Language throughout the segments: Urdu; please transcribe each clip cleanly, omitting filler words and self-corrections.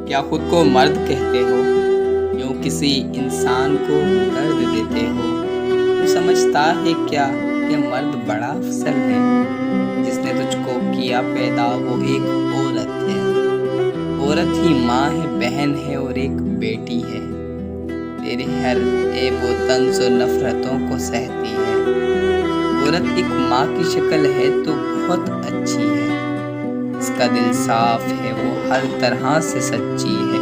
کیا خود کو مرد کہتے ہو؟ یوں کسی انسان کو درد دیتے ہو؟ تو سمجھتا ہے کیا کہ مرد بڑا افضل ہے؟ جس نے تجھ کو کیا پیدا وہ ایک عورت ہے۔ عورت ہی ماں ہے، بہن ہے اور ایک بیٹی ہے۔ تیرے ہر عیب و طنز و نفرتوں کو سہتی ہے۔ عورت ایک ماں کی شکل ہے تو بہت اچھی ہے۔ اس کا دل صاف ہے، وہ ہر طرح سے سچی ہے۔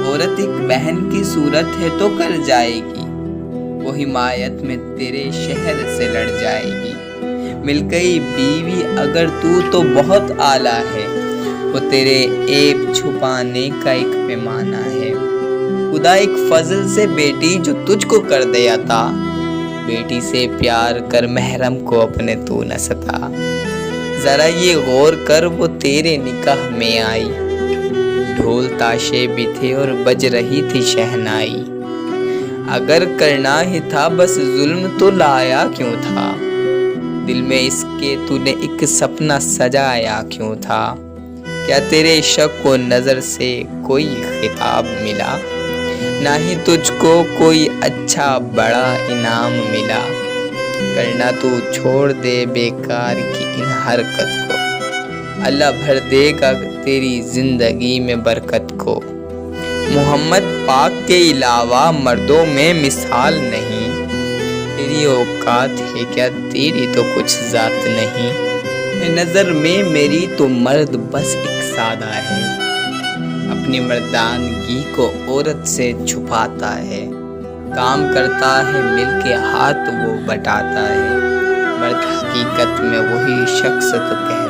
عورت ایک بہن کی صورت ہے تو کر جائے گی، وہ حمایت میں تیرے شہر سے لڑ جائے گی۔ مل گئی بیوی اگر تو بہت اعلیٰ ہے، وہ تیرے عیب چھپانے کا ایک پیمانہ ہے۔ خدا ایک فضل سے بیٹی جو تجھ کو کر دے عطا، بیٹی سے پیار کر محرم کو اپنے تو نہ ستا۔ ذرا یہ غور کر وہ تیرے نکاح میں آئی، ڈھول تاشے بھی تھے اور بج رہی تھی شہنائی۔ اگر کرنا ہی تھا بس ظلم تو لایا کیوں تھا، دل میں اس کے تو نے ایک سپنا سجایا کیوں تھا۔ کیا تیرے شک و نظر سے کوئی خطاب ملا، نہ ہی تجھ کو کوئی اچھا بڑا انعام ملا۔ کرنا تو چھوڑ دے بیکار کی ان حرکت کو، اللہ بھر دے گا تیری زندگی میں برکت کو۔ محمد پاک کے علاوہ مردوں میں مثال نہیں، تیری اوقات ہے کیا تیری تو کچھ ذات نہیں۔ نظر میں میری تو مرد بس ایک سادہ ہے، اپنی مردانگی کو عورت سے چھپاتا ہے۔ کام کرتا ہے مل کے ہاتھ وہ بٹاتا ہے، مرد حقیقت میں وہی شخص تو